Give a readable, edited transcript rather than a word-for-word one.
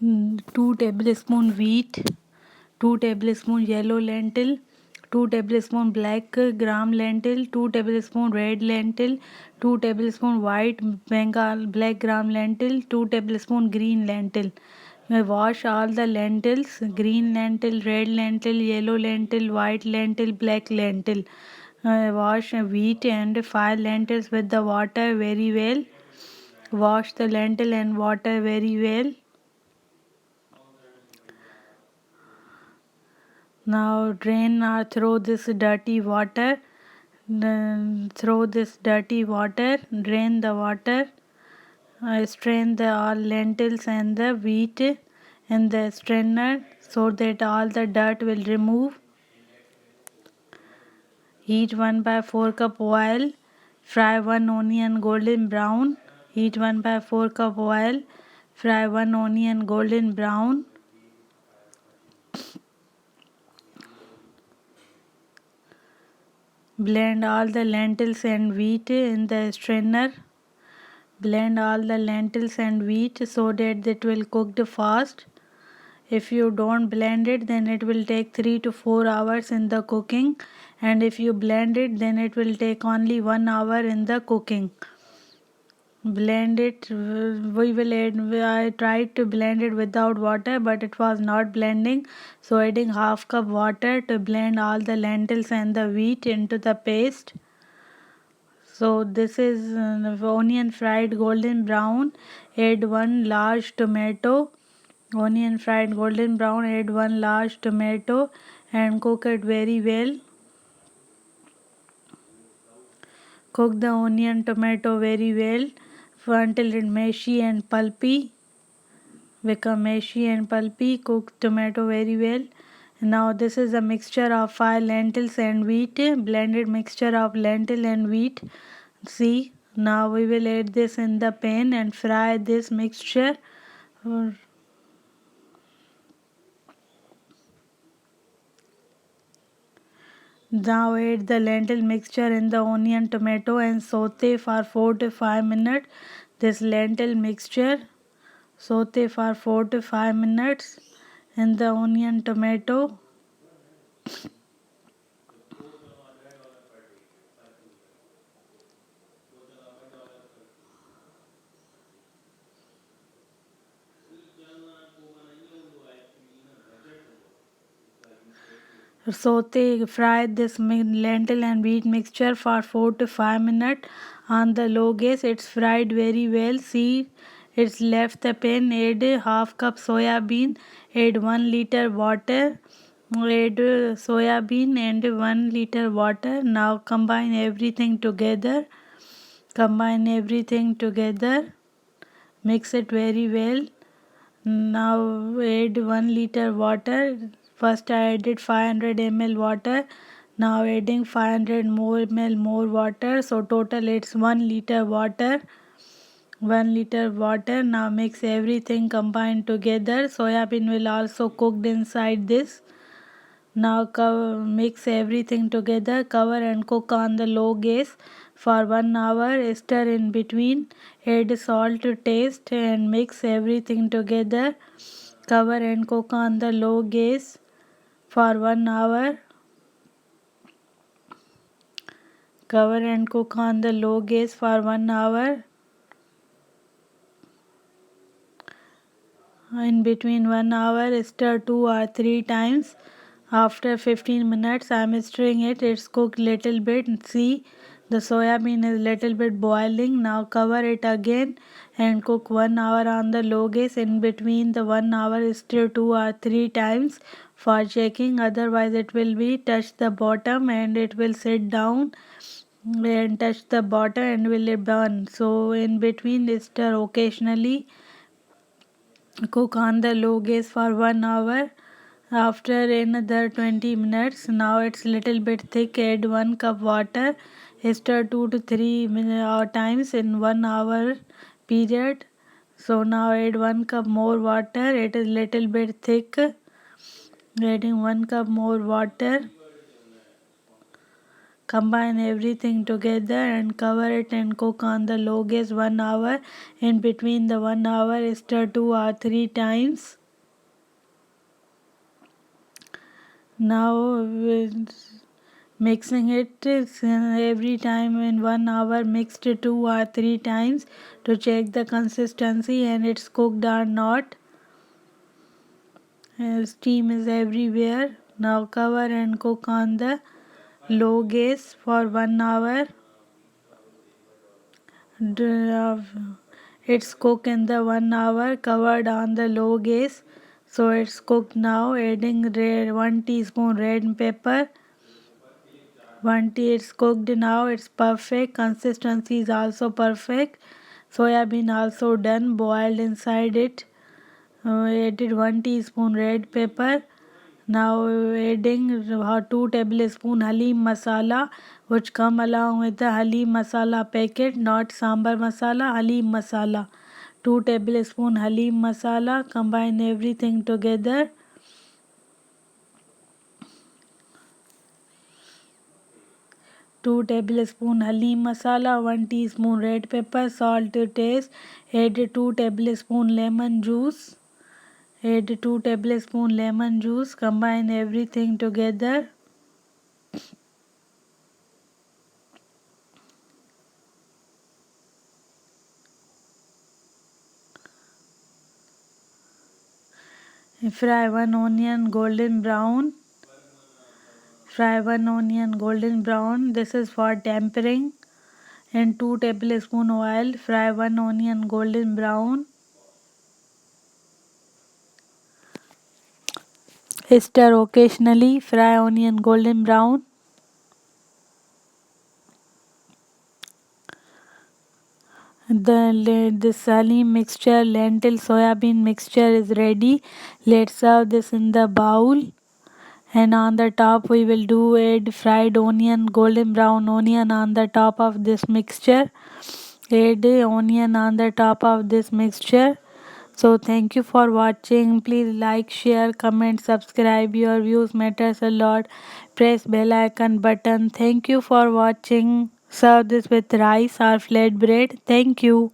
2 tablespoon wheat, 2 tablespoon yellow lentil, 2 tablespoon black gram lentil, 2 tablespoon red lentil, 2 tablespoon white Bengal black gram lentil, 2 tablespoon green lentil. Wash all the lentils: green lentil, red lentil, yellow lentil, white lentil, black lentil. Wash wheat and 5 lentils with the water very well. Wash the lentil and water very well. Now drain or throw this dirty water. Throw this dirty water. Drain the water. Strain the all lentils and the wheat in the strainer so that all the dirt will remove. Heat 1/4 cup oil. Fry 1 onion golden brown. Heat 1/4 cup oil. Fry 1 onion golden brown. Blend all the lentils and wheat in the strainer. Blend all the lentils and wheat so that it will cook fast. If you don't blend it, then it will take 3 to 4 hours in the cooking, and if you blend it, then it will take only 1 hour in the cooking. Blend it. We will add. I tried to blend it without water, but it was not blending, so adding half cup water to blend all the lentils and the wheat into the paste. So this is onion fried golden brown. Add 1 large tomato. Onion fried golden brown. Add 1 large tomato and cook it very well. Cook the onion tomato very well until it mushy and pulpy. Become mushy and pulpy. Cook tomato very well. Now this is a mixture of 5 lentils and wheat. Blended mixture of lentil and wheat. See, now we will add this in the pan and fry this mixture. Now add the lentil mixture in the onion tomato and saute for 4 to 5 minutes. This lentil mixture, saute for 4 to 5 minutes in the onion tomato. Fry this lentil and wheat mixture for 4 to 5 minutes on the low gas. It's fried very well. See, it's left the pan. Add half cup soya bean. Add 1 liter water. Add soya bean and 1 liter water. Now combine everything together. Combine everything together. Mix it very well. Now add 1 liter water. First I added 500 ml water. Now adding 500 ml more water. So total it's 1 liter water. 1 liter water. Now mix everything combined together. Soya bean will also cooked inside this. Now mix everything together. Cover and cook on the low gas for 1 hour. Stir in between. Add salt to taste and mix everything together. Cover and cook on the low gas for 1 hour. Cover and cook on the low gas for 1 hour. In between 1 hour, stir 2 or 3 times. After 15 minutes, I am stirring it. It's cooked little bit. See, the soya bean is little bit boiling. Now cover it again and cook 1 hour on the low gas. In between the 1 hour, stir 2 or 3 times for checking. Otherwise, it will be touch the bottom and it will sit down and touch the bottom and will burn. So in between, stir occasionally. Cook on the low gas for 1 hour. After another 20 minutes, now it's little bit thick. Add 1 cup water. Stir 2 to 3 times in 1 hour period. So now add 1 cup more water. It is little bit thick. Adding 1 cup more water. Combine everything together and cover it and cook on the low gas 1 hour. In between the 1 hour, stir 2 or 3 times. Now mixing it every time in 1 hour, mixed 2 or 3 times to check the consistency and it's cooked or not. Steam is everywhere. Now cover and cook on the low gas for 1 hour. It's cooked in the 1 hour, covered on the low gas. So it's cooked now. Adding 1 teaspoon red pepper. It's cooked now. It's perfect. Consistency is also perfect. Soya bean also done, boiled inside it. Added 1 teaspoon red pepper. Now adding 2 tablespoon Halim masala, which come along with the Halim masala packet, not sambar masala, Halim masala. 2 tablespoon Halim masala. Combine everything together. Two tablespoon Halim masala, 1 teaspoon red pepper, salt to taste. Add 2 tablespoon lemon juice. Add 2 tablespoon lemon juice. Combine everything together. Fry 1 onion golden brown. Fry 1 onion golden brown. This is for tempering. In 2 tablespoon oil, fry 1 onion golden brown. Stir occasionally. Fry onion golden brown. This Halim mixture, lentil soya bean mixture is ready. Let's serve this in the bowl. And on the top we will add fried onion, golden brown onion on the top of this mixture. Add onion on the top of this mixture. So thank you for watching. Please like, share, comment, subscribe. Your views matters a lot. Press bell icon button. Thank you for watching. Serve this with rice or flatbread. Thank you.